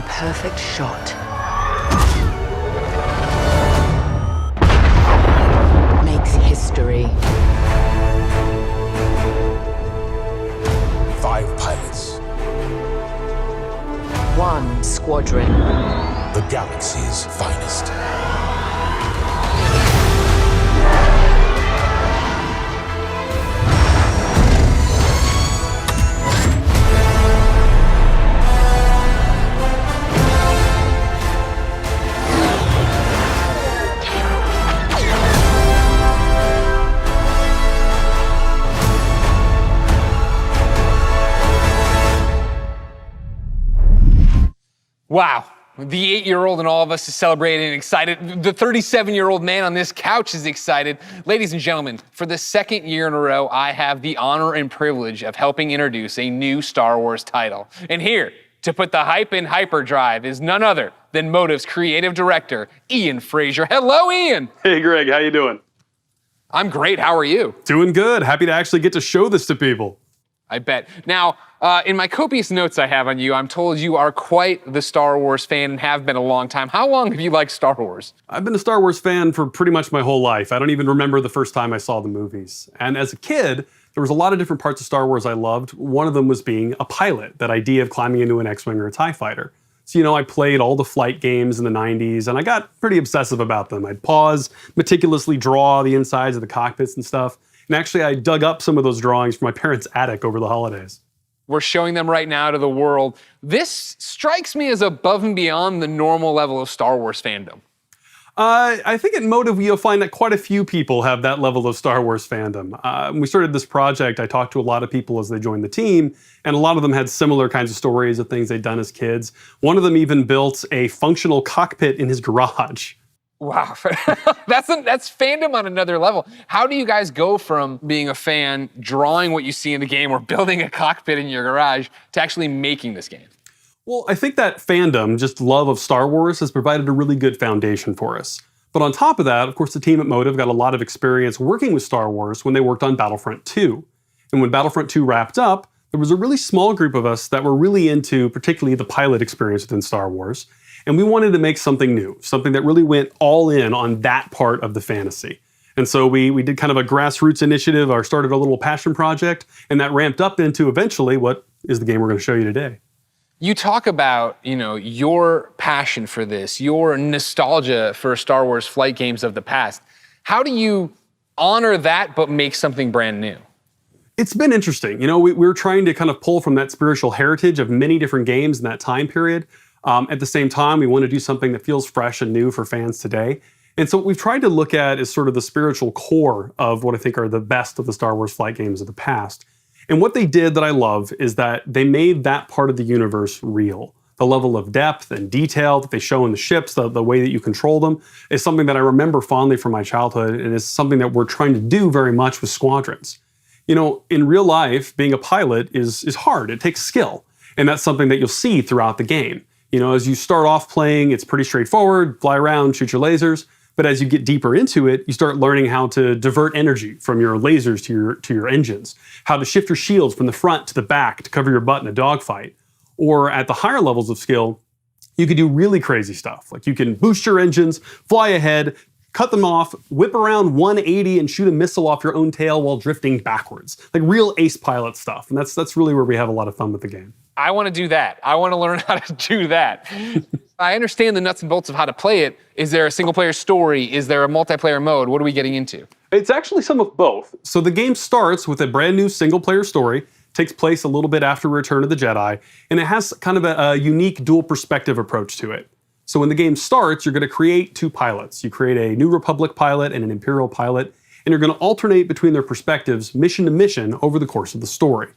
perfect shot makes history. 5 pilots. 1 squadron. The galaxy's finest. Wow. The 8-year-old in all of us is celebrating and excited. The 37-year-old man on this couch is excited. Ladies and gentlemen, for the second year in a row, I have the honor and privilege of helping introduce a new Star Wars title. And here, to put the hype in hyperdrive, is none other than Motive's creative director, Ian Frazier. Hello, Ian. Hey, Greg, how you doing? I'm great. How are you? Doing good. Happy to actually get to show this to people. I bet. Now, in my copious notes I have on you, I'm told you are quite the Star Wars fan and have been a long time. How long have you liked Star Wars? I've been a Star Wars fan for pretty much my whole life. I don't even remember the first time I saw the movies. And as a kid, there was a lot of different parts of Star Wars I loved. One of them was being a pilot, that idea of climbing into an X-Wing or a TIE fighter. So, I played all the flight games in the 90s, and I got pretty obsessive about them. I'd pause, meticulously draw the insides of the cockpits and stuff. And actually, I dug up some of those drawings from my parents' attic over the holidays. We're showing them right now to the world. This strikes me as above and beyond the normal level of Star Wars fandom. I think at Motive, you'll find that quite a few people have that level of Star Wars fandom. When we started this project, I talked to a lot of people as they joined the team, and a lot of them had similar kinds of stories of things they'd done as kids. One of them even built a functional cockpit in his garage. Wow, that's fandom on another level. How do you guys go from being a fan, drawing what you see in the game, or building a cockpit in your garage, to actually making this game? Well, I think that fandom, just love of Star Wars, has provided a really good foundation for us. But on top of that, of course, the team at Motive got a lot of experience working with Star Wars when they worked on Battlefront 2. And when Battlefront 2 wrapped up, there was a really small group of us that were really into particularly the pilot experience within Star Wars. And we wanted to make something new, something that really went all in on that part of the fantasy. And so we did kind of a grassroots initiative, or started a little passion project, and that ramped up into eventually what is the game we're going to show you today. You talk about, your passion for this, your nostalgia for Star Wars flight games of the past. How do you honor that but make something brand new? It's been interesting. We're trying to kind of pull from that spiritual heritage of many different games in that time period. At the same time, we want to do something that feels fresh and new for fans today. And so what we've tried to look at is sort of the spiritual core of what I think are the best of the Star Wars flight games of the past. And what they did that I love is that they made that part of the universe real. The level of depth and detail that they show in the ships, the way that you control them, is something that I remember fondly from my childhood, and is something that we're trying to do very much with Squadrons. In real life, being a pilot is hard. It takes skill. And that's something that you'll see throughout the game. As you start off playing, it's pretty straightforward, fly around, shoot your lasers. But as you get deeper into it, you start learning how to divert energy from your lasers to your engines, how to shift your shields from the front to the back to cover your butt in a dogfight. Or at the higher levels of skill, you can do really crazy stuff. Like you can boost your engines, fly ahead, cut them off, whip around 180 and shoot a missile off your own tail while drifting backwards. Like real ace pilot stuff. And that's really where we have a lot of fun with the game. I want to do that. I want to learn how to do that. I understand the nuts and bolts of how to play it. Is there a single player story? Is there a multiplayer mode? What are we getting into? It's actually some of both. So the game starts with a brand new single player story, takes place a little bit after Return of the Jedi, and it has kind of a unique dual perspective approach to it. So when the game starts, you're going to create 2 pilots. You create a New Republic pilot and an Imperial pilot, and you're going to alternate between their perspectives mission to mission over the course of the story.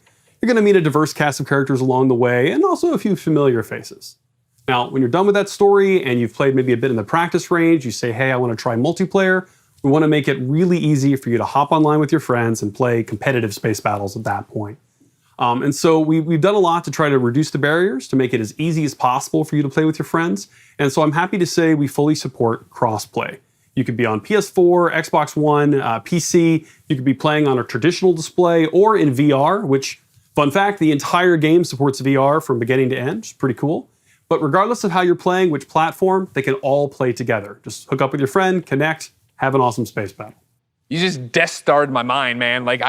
You're going to meet a diverse cast of characters along the way, and also a few familiar faces. Now, when you're done with that story and you've played maybe a bit in the practice range, you say, hey, I want to try multiplayer. We want to make it really easy for you to hop online with your friends and play competitive space battles at that point. And so we've done a lot to try to reduce the barriers, to make it as easy as possible for you to play with your friends. And so I'm happy to say we fully support crossplay. You could be on PS4, Xbox One, PC. You could be playing on a traditional display or in VR, which, fun fact, the entire game supports VR from beginning to end, which is pretty cool. But regardless of how you're playing, which platform, they can all play together. Just hook up with your friend, connect, have an awesome space battle. You just Death Starred my mind, man. Like,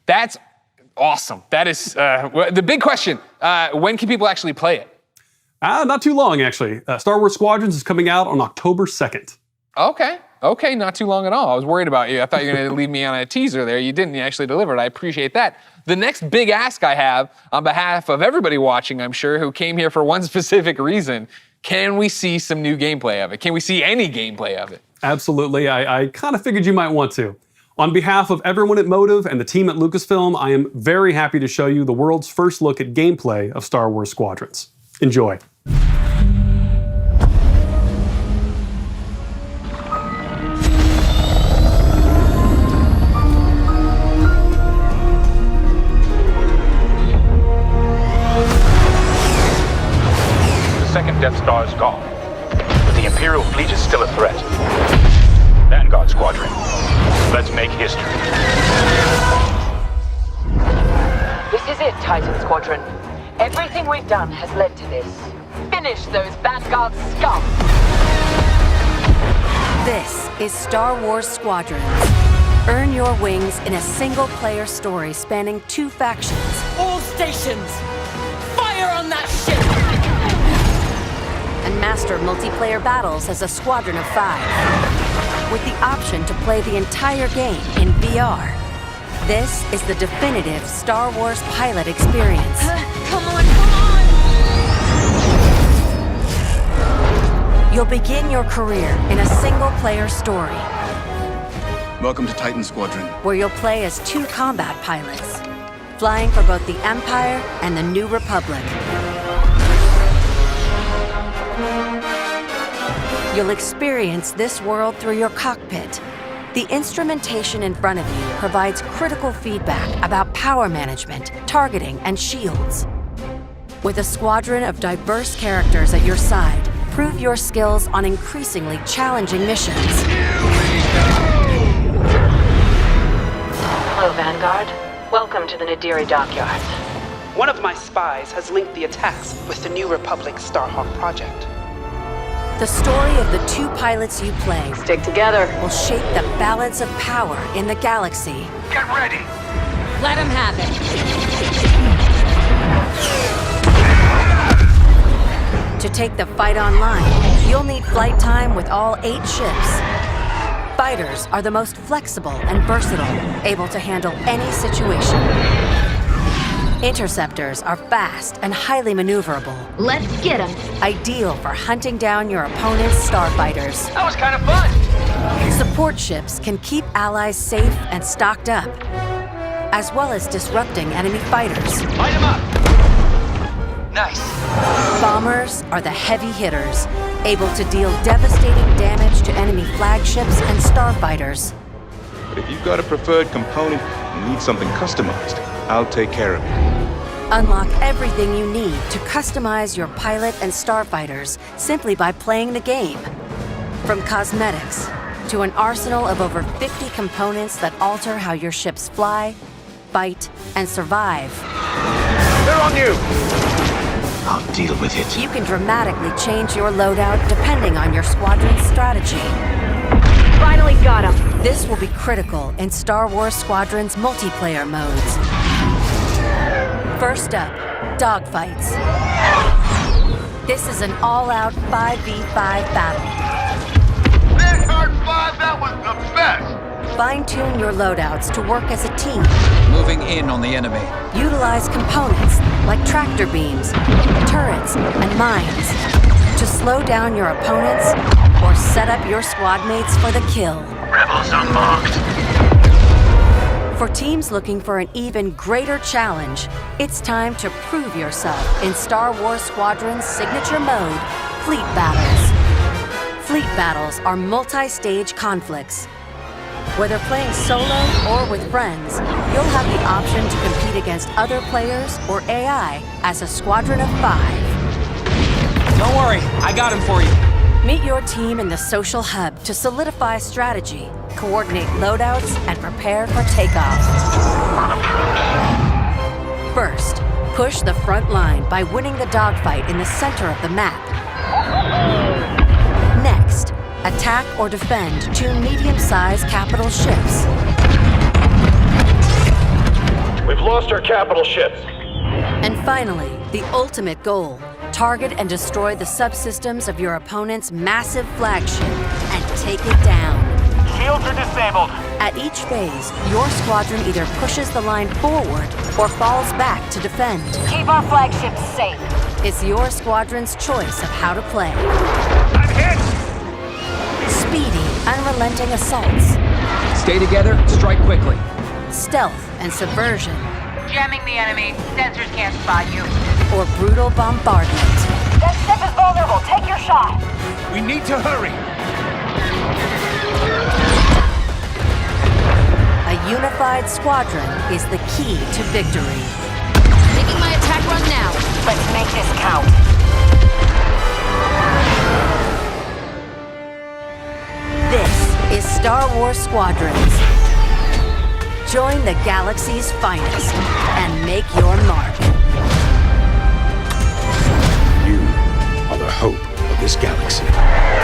that's awesome. That is, the big question, when can people actually play it? Not too long, actually. Star Wars Squadrons is coming out on October 2nd. Okay, not too long at all. I was worried about you. I thought you were going to leave me on a teaser there. You didn't. You actually delivered. I appreciate that. The next big ask I have on behalf of everybody watching, I'm sure, who came here for one specific reason, can we see some new gameplay of it? Can we see any gameplay of it? Absolutely. I kind of figured you might want to. On behalf of everyone at Motive and the team at Lucasfilm, I am very happy to show you the world's first look at gameplay of Star Wars Squadrons. Enjoy. Second Death Star is gone, but the Imperial fleet is still a threat. Vanguard Squadron, let's make history. This is it, Titan Squadron. Everything we've done has led to this. Finish those Vanguard scum! This is Star Wars Squadrons. Earn your wings in a single-player story spanning 2 factions. All stations! Fire on that ship! And master multiplayer battles as a squadron of 5. With the option to play the entire game in VR. This is the definitive Star Wars pilot experience. Come on, come on! You'll begin your career in a single-player story, Welcome to Titan Squadron. where you'll play as 2 combat pilots, flying for both the Empire and the New Republic. You'll experience this world through your cockpit. The instrumentation in front of you provides critical feedback about power management, targeting, and shields. With a squadron of diverse characters at your side, prove your skills on increasingly challenging missions. Hello, Vanguard. Welcome to the Nadiri dockyards. One of my spies has linked the attacks with the New Republic Starhawk project. The story of the 2 pilots you play Stick together. will shape the balance of power in the galaxy. Get ready! Let him have it. To take the fight online, you'll need flight time with all 8 ships. Fighters are the most flexible and versatile, able to handle any situation. Interceptors are fast and highly maneuverable, Let's get him. ideal for hunting down your opponent's starfighters. That was kind of fun! Support ships can keep allies safe and stocked up, as well as disrupting enemy fighters. Light him up! Nice. Bombers are the heavy hitters, able to deal devastating damage to enemy flagships and starfighters. But if you've got a preferred component and need something customized, I'll take care of it. Unlock everything you need to customize your pilot and starfighters simply by playing the game. From cosmetics to an arsenal of over 50 components that alter how your ships fly, fight, and survive. They're on you! I'll deal with it. You can dramatically change your loadout depending on your squadron's strategy. Finally got him. This will be critical in Star Wars Squadron's multiplayer modes. First up, dogfights. This is an all-out 5v5 battle. Vanguard 5, that was the best! Fine-tune your loadouts to work as a team. Moving in on the enemy. Utilize components like tractor beams, turrets, and mines to slow down your opponents or set up your squad mates for the kill. Rebels unmarked. For teams looking for an even greater challenge, it's time to prove yourself in Star Wars Squadron's signature mode, Fleet Battles. Fleet Battles are multi-stage conflicts. Whether playing solo or with friends, you'll have the option to compete against other players or AI as a squadron of 5. Don't worry, I got him for you. Meet your team in the social hub to solidify strategy, coordinate loadouts, and prepare for takeoff. First, Push the front line by winning the dogfight in the center of the map. Next, attack or defend 2 medium-sized capital ships. We've lost our capital ships. And finally, the ultimate goal. Target and destroy the subsystems of your opponent's massive flagship and take it down. Shields are disabled. At each phase, your squadron either pushes the line forward or falls back to defend. Keep our flagships safe. It's your squadron's choice of how to play. I'm hit! Speedy, unrelenting assaults, Stay together, strike quickly. stealth and subversion, Jamming the enemy. Sensors can't spot you. or brutal bombardment. That ship is vulnerable. Take your shot. We need to hurry. A unified squadron is the key to victory. Making my attack run now. Let's make this count. This is Star Wars Squadrons. Join the galaxy's finest and make your mark. You are the hope of this galaxy.